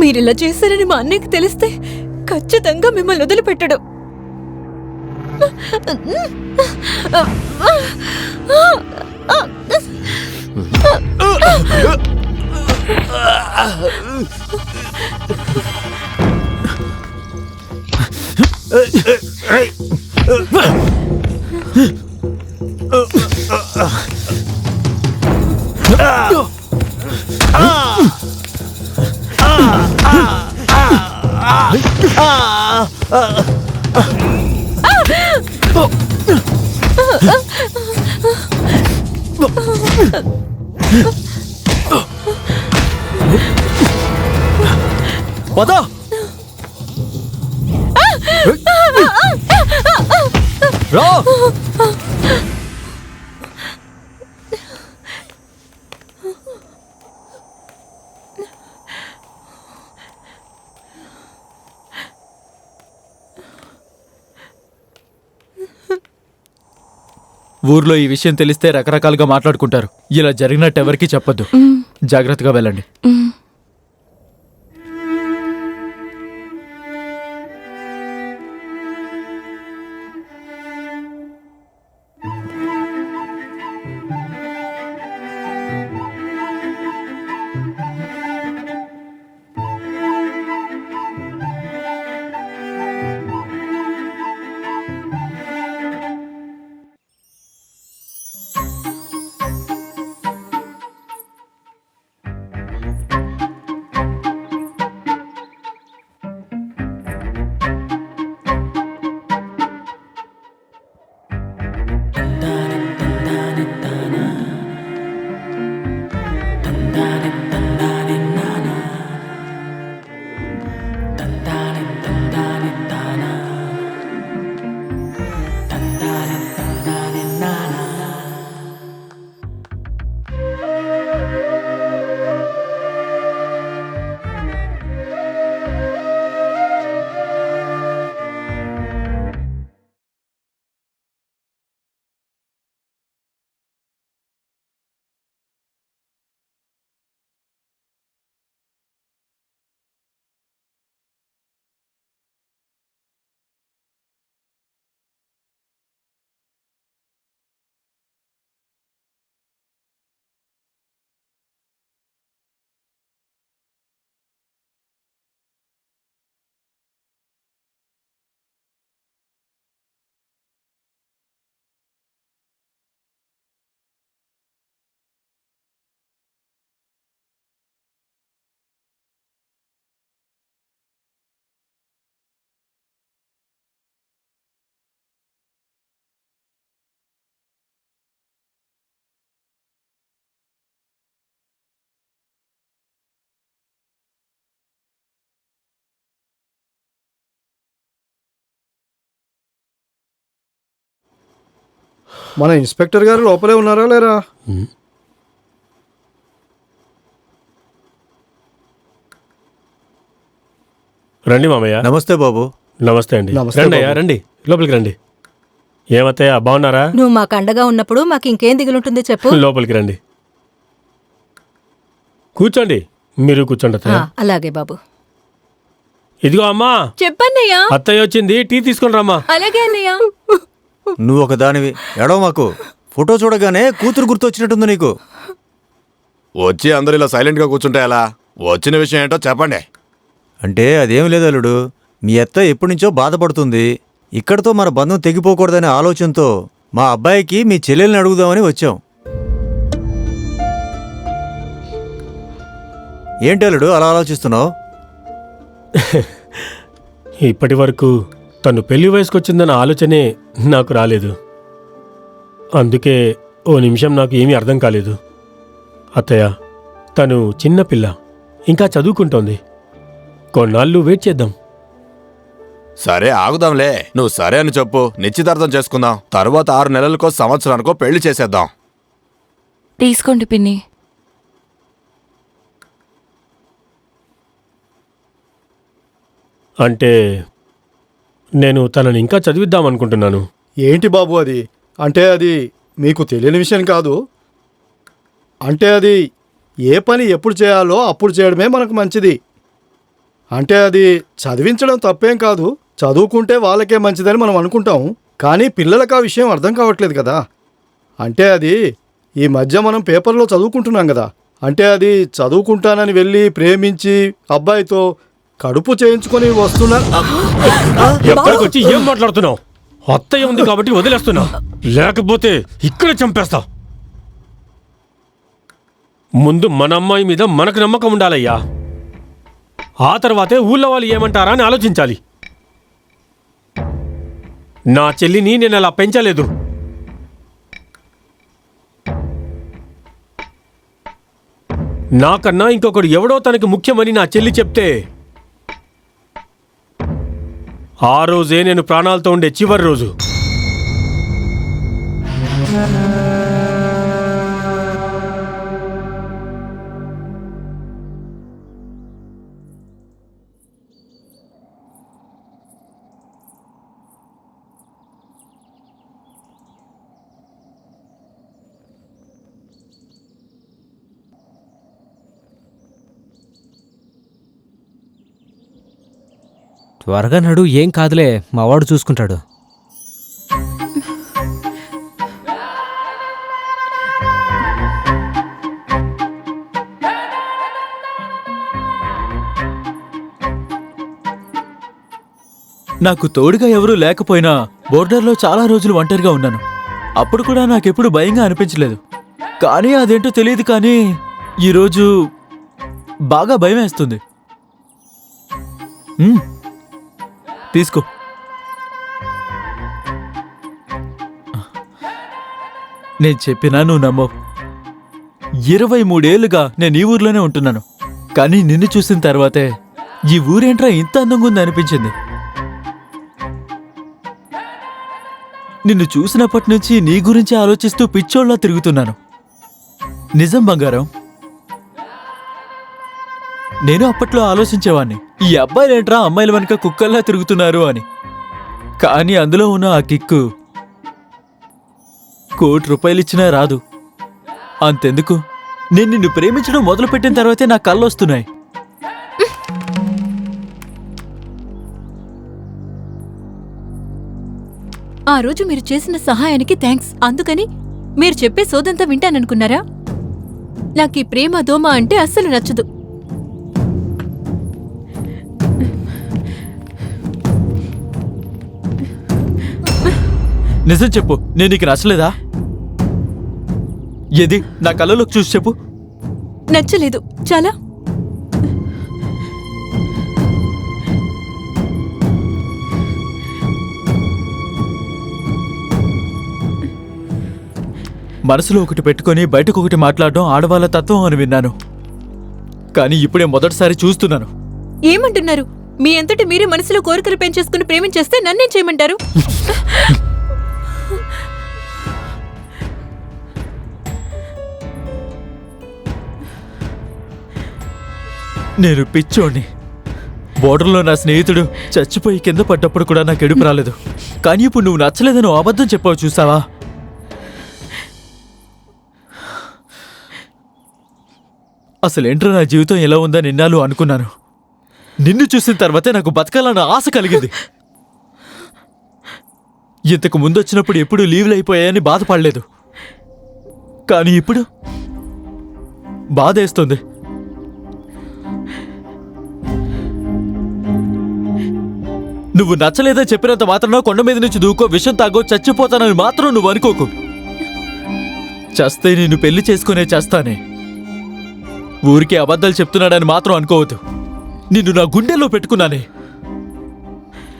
మీరిలా చేశారని మా అన్నయ్యకి తెలిస్తే ఖచ్చితంగా మిమ్మల్ని వదిలిపెట్టడు. పద. రా. ఊర్లో ఈ విషయం తెలిస్తే రకరకాలుగా మాట్లాడుకుంటారు. ఇలా జరిగినట్టు ఎవరికీ చెప్పొద్దు. జాగ్రత్తగా వెళ్ళండి. మన ఇన్స్పెక్టర్ గారు లోపలే ఉన్నారా లేరా? రండి మామయ్య. నమస్తే బాబు. నమస్తే అండి. నమస్తే రండి అయ్యా, బాబు. రండి లోపలికి రండి. ఏమత్తయ్య బాగున్నారా? నువ్వు మాకు అండగా ఉన్నప్పుడు మాకు ఇంకేం దిగులుంటుంది చెప్పు. లోపలికి రండి, కూర్చోండి. మీరు కూర్చోండి అత్తయ్య. అలాగే బాబు. ఇదిగో అమ్మా, చెప్పన్నయ్యా. అత్తయ్య వచ్చింది, టీ తీసుకొని రమ్మా. అలాగే అన్నయ్య. నువ్వు ఒక దానివి, ఎడవ మాకు. ఫోటో చూడగానే కూతురు గుర్తొచ్చినట్టుంది నీకు. వచ్చి అందరూ ఇలా సైలెంట్గా కూర్చుంటే ఎలా? వచ్చిన విషయం ఏంటో చెప్పండి. అంటే అదేం లేదు అల్లుడు, మీ అత్త ఎప్పటి నుంచో బాధపడుతుంది. ఇక్కడితో మన బంధం తెగిపోకూడదనే ఆలోచనతో మా అబ్బాయికి మీ చెల్లెల్ని అడుగుదామని వచ్చాం. ఏంటి అల్లుడు అలా ఆలోచిస్తున్నావు? ఇప్పటి వరకు తను పెళ్లి వయసుకు వచ్చిందన్న ఆలోచనే నాకు రాలేదు. అందుకే ఓ నిమిషం నాకు ఏమీ అర్థం కాలేదు. అత్తయ్య, తను చిన్నపిల్ల, ఇంకా చదువుకుంటోంది. కొన్నాళ్ళు వెయిట్ చేద్దాం. సరే ఆగుదాంలే. నువ్వు సరే అని చెప్పు, నిశ్చితార్థం చేసుకుందాం. తర్వాత 6 నెలలకో సంవత్సరానికో పెళ్లి చేసేద్దాం. తీసుకోండి పిన్ని. అంటే నేను తనని ఇంకా చదివిద్దామనుకుంటున్నాను. ఏంటి బాబు అది? అంటే అది మీకు తెలియని విషయం కాదు. అంటే అది ఏ పని ఎప్పుడు చేయాలో అప్పుడు చేయడమే మనకు మంచిది. అంటే అది చదివించడం తప్పేం కాదు, చదువుకుంటే వాళ్ళకే మంచిదని మనం అనుకుంటాం. కానీ పిల్లలకు ఆ విషయం అర్థం కావట్లేదు కదా. అంటే అది ఈ మధ్య మనం పేపర్లో చదువుకుంటున్నాం కదా. అంటే అది చదువుకుంటానని వెళ్ళి ప్రేమించి అబ్బాయితో కడుపు చేయించుకొని వస్తున్నా. ఎక్కడికి వచ్చి ఏం మాట్లాడుతున్నావు? అత్తయ్య ఉంది కాబట్టి వదిలేస్తున్నా, లేకపోతే ఇక్కడ చంపేస్తా. ముందు మన అమ్మాయి మీద మనకు నమ్మకం ఉండాలయ్యా. ఆ తర్వాతే ఊళ్ళో వాళ్ళు ఏమంటారా అని ఆలోచించాలి. నా చెల్లిని నేను అలా పెంచలేదు. నాకన్నా ఇంకొకడు ఎవడో తనకి ముఖ్యమని నా చెల్లి చెప్తే ఆ రోజే నేను ప్రాణాలతో ఉండే చివరి రోజు. త్వరగా నడు, ఏం కాదులే, మావాడు చూసుకుంటాడు. నాకు తోడుగా ఎవరూ లేకపోయినా బోర్డర్లో చాలా రోజులు ఒంటరిగా ఉన్నాను. అప్పుడు కూడా నాకెప్పుడు భయంగా అనిపించలేదు. కానీ అదేంటో తెలియదు, కానీ ఈరోజు బాగా భయం వేస్తుంది. తీసుకో. నేను చెప్పినా నువ్వు నమ్మవు. 23 ఏళ్లుగా నేను ఈ ఊర్లోనే ఉంటున్నాను. కానీ నిన్ను చూసిన తర్వాతే ఈ ఊరేంట్రా ఇంత అందంగా ఉంది అనిపించింది. నిన్ను చూసినప్పటి నుంచి నీ గురించి ఆలోచిస్తూ పిచ్చోళ్ళ తిరుగుతున్నాను. నిజం బంగారం, నేను అప్పట్లో ఆలోచించేవాణ్ణి, ఈ అబ్బాయిలేంట్రా అమ్మాయిల వెనక కుక్కల్లా తిరుగుతున్నారు అని. కానీ అందులో ఉన్న ఆ కిక్కు ₹1 కోటి ఇచ్చినా రాదు. అంతెందుకు, నేను నిన్ను ప్రేమించడం మొదలుపెట్టిన తర్వాతే నా కళ్ళొస్తున్నాయి. ఆ రోజు మీరు చేసిన సహాయానికి థ్యాంక్స్. అందుకని మీరు చెప్పే సోదంతా వింటాననుకున్నారా? నాకీ ప్రేమ దోమ అంటే అస్సలు నచ్చదు. నిజం చెప్పు, నేను నీకు నచ్చలేదా? ఏది నా కళ్ళలోకి చూసి చెప్పు. నచ్చలేదు చాలా. మనసులో ఒకటి పెట్టుకొని బయటకు ఒకటి మాట్లాడడం ఆడవాళ్ళ తత్వం అని విన్నాను. కానీ ఇప్పుడే మొదటిసారి చూస్తున్నాను. ఏమంటున్నారు? మీ అంతటి మీరే మనసులో కోరికలు పెంచేసుకుని ప్రేమించేస్తే నన్నేం చేయమంటారు? నేను పిచ్చోణ్ణి. బోర్డర్లో నా స్నేహితుడు చచ్చిపోయి కింద పడ్డప్పుడు కూడా నాకు ఎడుపు రాలేదు. కానీ ఇప్పుడు నువ్వు నచ్చలేదని అబద్ధం చెప్పావు, చూసావా? అసలేంట్రా నా జీవితం ఎలా ఉందని నిన్నాళ్ళు అనుకున్నాను. నిన్ను చూసిన తర్వాతే నాకు బతకాలన్న ఆశ కలిగింది. ఇంతకు ముందొచ్చినప్పుడు ఎప్పుడు లీవ్లు అయిపోయాయని బాధపడలేదు. కానీ ఇప్పుడు బాధేస్తుంది. నువ్వు నచ్చలేదా చెప్పినంత మాత్రం కొండ మీద నుంచి దూకో, విషం తాగో, చచ్చిపోతానని మాత్రం నువ్వు అనుకోకు. చస్తే నిన్ను పెళ్లి చేసుకునే చేస్తానే. ఊరికే అబద్ధాలు చెప్తున్నాడని మాత్రం అనుకోవద్దు. నిన్ను నా గుండెల్లో పెట్టుకున్నానే.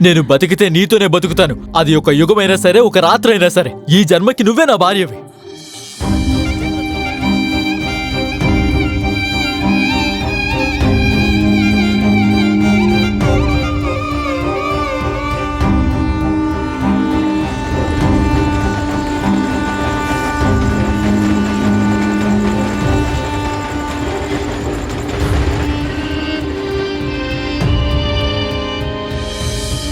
నేను బతికితే నీతోనే బతుకుతాను. అది ఒక యుగమైనా సరే, ఒక రాత్రి అయినా సరే. ఈ జన్మకి నువ్వే నా భార్యవి.